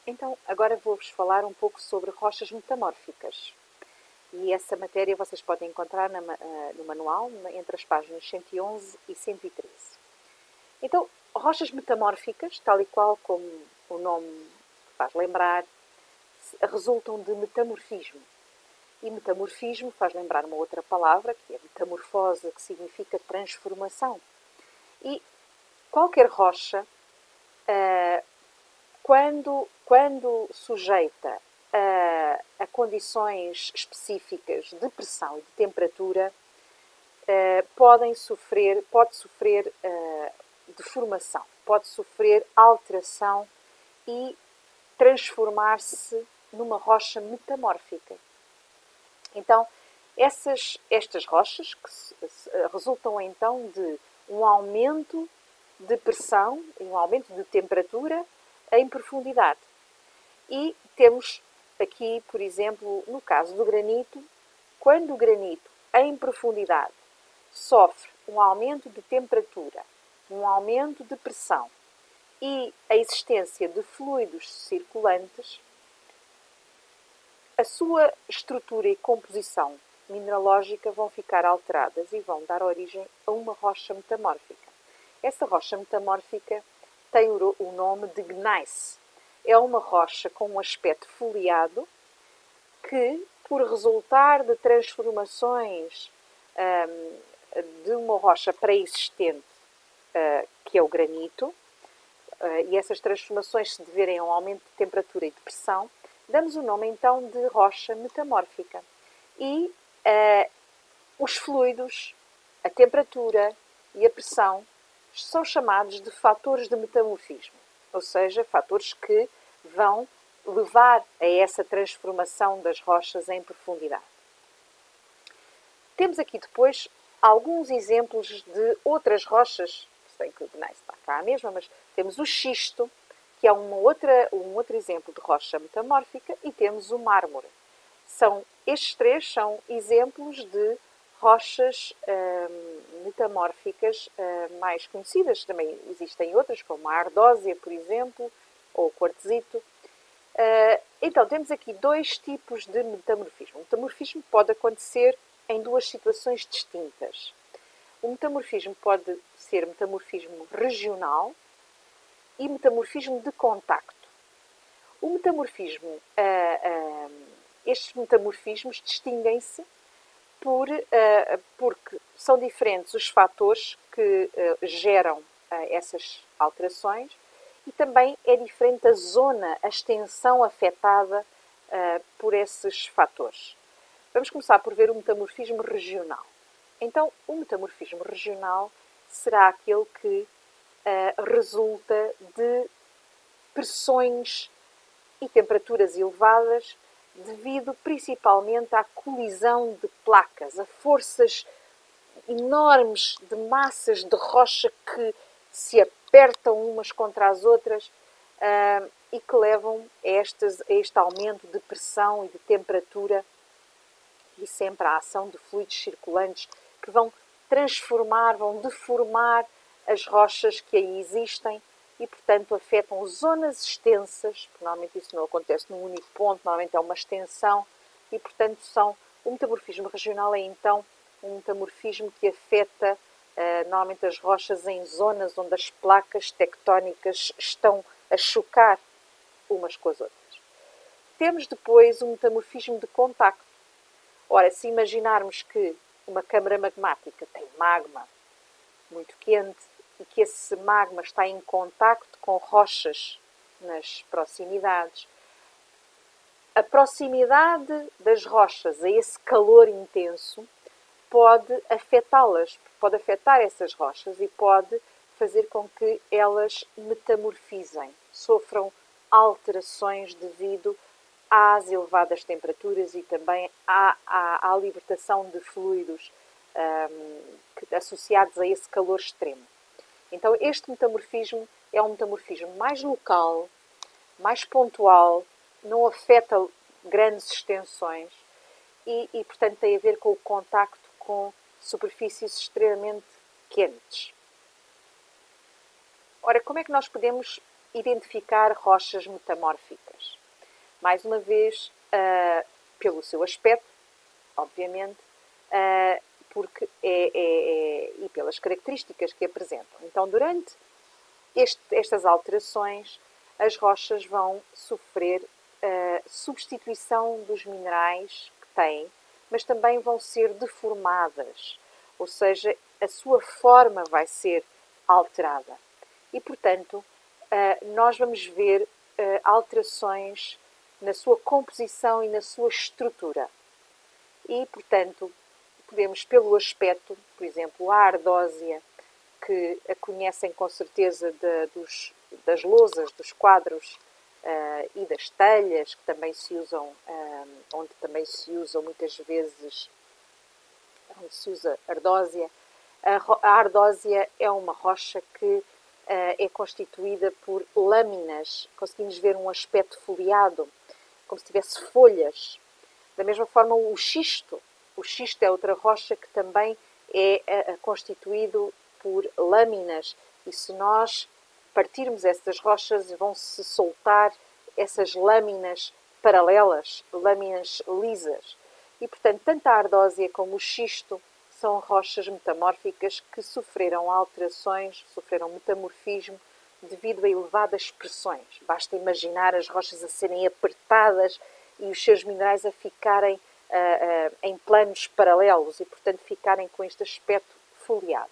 Então, agora vou-vos falar um pouco sobre rochas metamórficas. E essa matéria vocês podem encontrar no manual, entre as páginas 111 e 113. Então, rochas metamórficas, tal e qual como o nome faz lembrar, resultam de metamorfismo. E metamorfismo faz lembrar uma outra palavra, que é metamorfose, que significa transformação. E qualquer rocha, quando sujeita a condições específicas de pressão e de temperatura, pode sofrer deformação, pode sofrer alteração e transformar-se numa rocha metamórfica. Então, estas rochas resultam então de um aumento de pressão e um aumento de temperatura em profundidade. E temos aqui, por exemplo, no caso do granito, quando o granito em profundidade sofre um aumento de temperatura, um aumento de pressão e a existência de fluidos circulantes, a sua estrutura e composição mineralógica vão ficar alteradas e vão dar origem a uma rocha metamórfica. Essa rocha metamórfica tem o nome de gneiss. É uma rocha com um aspecto foliado que, por resultar de transformações de uma rocha pré-existente, que é o granito, e essas transformações se deverem a um aumento de temperatura e de pressão, damos o nome então de rocha metamórfica. E os fluidos, a temperatura e a pressão são chamados de fatores de metamorfismo, ou seja, fatores que vão levar a essa transformação das rochas em profundidade. Temos aqui depois alguns exemplos de outras rochas, se bem que o gneiss está cá a mesma, mas temos o xisto, que é um outro exemplo de rocha metamórfica, e temos o mármore. Estes três são exemplos de rochas metamórficas mais conhecidas. Também existem outras, como a ardósia, por exemplo, ou o quartzito. Então, temos aqui dois tipos de metamorfismo. O metamorfismo pode acontecer em duas situações distintas. O metamorfismo pode ser metamorfismo regional e metamorfismo de contacto. O metamorfismo, estes metamorfismos distinguem-se porque são diferentes os fatores que geram essas alterações e também é diferente a zona, a extensão afetada por esses fatores. Vamos começar por ver o metamorfismo regional. Então, o metamorfismo regional será aquele que resulta de pressões e temperaturas elevadas devido principalmente à colisão de placas, a forças enormes de massas de rocha que se apertam umas contra as outras e que levam a este aumento de pressão e de temperatura e sempre a ação de fluidos circulantes que vão transformar, vão deformar as rochas que aí existem e, portanto, afetam zonas extensas, porque normalmente isso não acontece num único ponto, normalmente é uma extensão, e, portanto, o metamorfismo regional é, então, um metamorfismo que afeta, normalmente, as rochas em zonas onde as placas tectónicas estão a chocar umas com as outras. Temos depois o metamorfismo de contacto. Ora, se imaginarmos que uma câmara magmática tem magma muito quente e que esse magma está em contacto com rochas nas proximidades, a proximidade das rochas a esse calor intenso pode afetá-las, pode afetar essas rochas e pode fazer com que elas metamorfizem, sofram alterações devido às elevadas temperaturas e também à libertação de fluidos associados a esse calor extremo. Então, este metamorfismo é um metamorfismo mais local, mais pontual, não afeta grandes extensões e, portanto, tem a ver com o contacto com superfícies extremamente quentes. Ora, como é que nós podemos identificar rochas metamórficas. Mais uma vez, pelo seu aspecto, obviamente, porque e pelas características que apresentam. Então, durante estas alterações, as rochas vão sofrer substituição dos minerais que têm, mas também vão ser deformadas, ou seja, a sua forma vai ser alterada. E, portanto, nós vamos ver alterações na sua composição e na sua estrutura. E, portanto, podemos, pelo aspecto, por exemplo, a ardósia, que a conhecem com certeza das lousas, dos quadros e das telhas, que também se usam, onde também se usam muitas vezes, onde se usa ardósia. A ardósia é uma rocha que é constituída por lâminas. Conseguimos ver um aspecto foliado, como se tivesse folhas. Da mesma forma, o xisto. O xisto é outra rocha que também é constituído por lâminas. E se nós partirmos essas rochas, vão-se soltar essas lâminas paralelas, lâminas lisas. E, portanto, tanto a ardósia como o xisto são rochas metamórficas que sofreram alterações, sofreram metamorfismo devido a elevadas pressões. Basta imaginar as rochas a serem apertadas e os seus minerais a ficarem em planos paralelos e, portanto, ficarem com este aspecto foliado.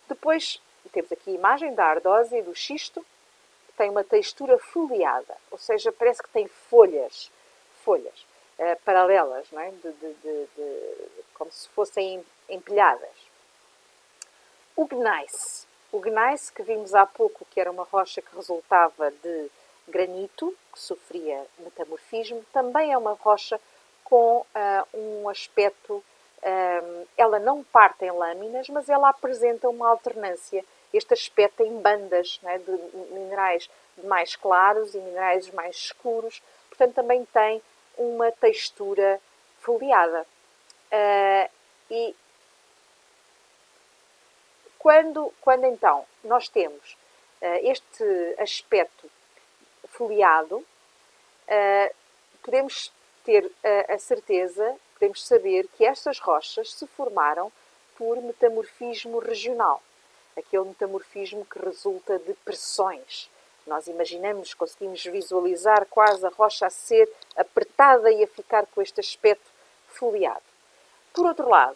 Depois, temos aqui a imagem da ardósia e do xisto, que tem uma textura foliada, ou seja, parece que tem folhas paralelas, não é? Como se fossem empilhadas. O gneiss, que vimos há pouco, que era uma rocha que resultava de granito, que sofria metamorfismo, também é uma rocha com um aspecto, ela não parte em lâminas, mas ela apresenta uma alternância, este aspecto em bandas, não é? De minerais mais claros e minerais mais escuros, portanto também tem uma textura foliada. E quando então nós temos este aspecto foliado, podemos ter a certeza, podemos saber que estas rochas se formaram por metamorfismo regional. Aquele metamorfismo que resulta de pressões. Nós imaginamos, conseguimos visualizar quase a rocha a ser apertada e a ficar com este aspecto foliado. Por outro lado,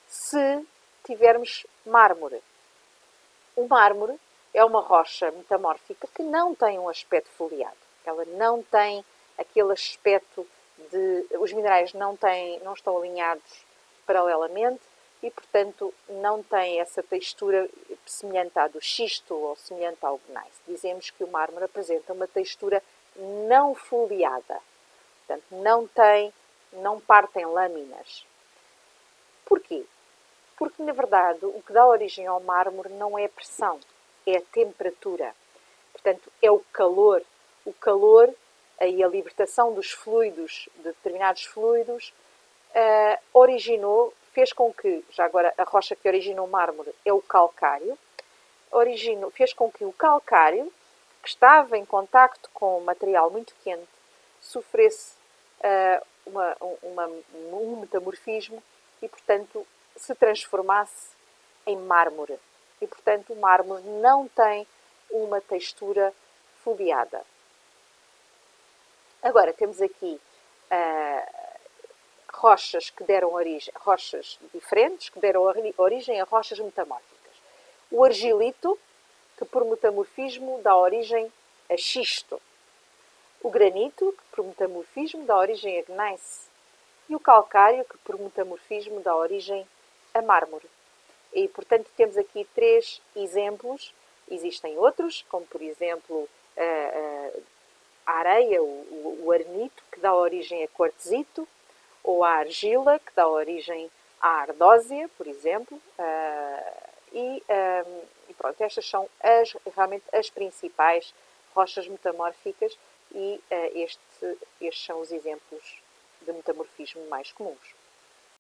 se tivermos mármore, o mármore é uma rocha metamórfica que não tem um aspecto foliado. Ela não tem aquele aspecto os minerais não estão alinhados paralelamente e, portanto, não tem essa textura semelhante à do xisto ou semelhante ao gneiss. Dizemos que o mármore apresenta uma textura não foliada. Portanto, não partem lâminas. Porquê? Porque, na verdade, o que dá origem ao mármore não é a pressão, é a temperatura. Portanto, é o calor. O calor e a libertação dos fluidos, de determinados fluidos, fez com que, já agora a rocha que originou o mármore é o calcário, fez com que o calcário, que estava em contacto com um material muito quente, sofresse um metamorfismo e, portanto, se transformasse em mármore. E, portanto, o mármore não tem uma textura foliada. Agora, temos aqui rochas diferentes, que deram origem a rochas metamórficas. O argilito, que por metamorfismo dá origem a xisto. O granito, que por metamorfismo dá origem a gneiss. E o calcário, que por metamorfismo dá origem a mármore. E, portanto, temos aqui 3 exemplos. Existem outros, como, por exemplo, a areia, o arenito, que dá origem a quartzito, ou a argila, que dá origem à ardósia, por exemplo. E pronto, estas são realmente as principais rochas metamórficas e estes são os exemplos de metamorfismo mais comuns.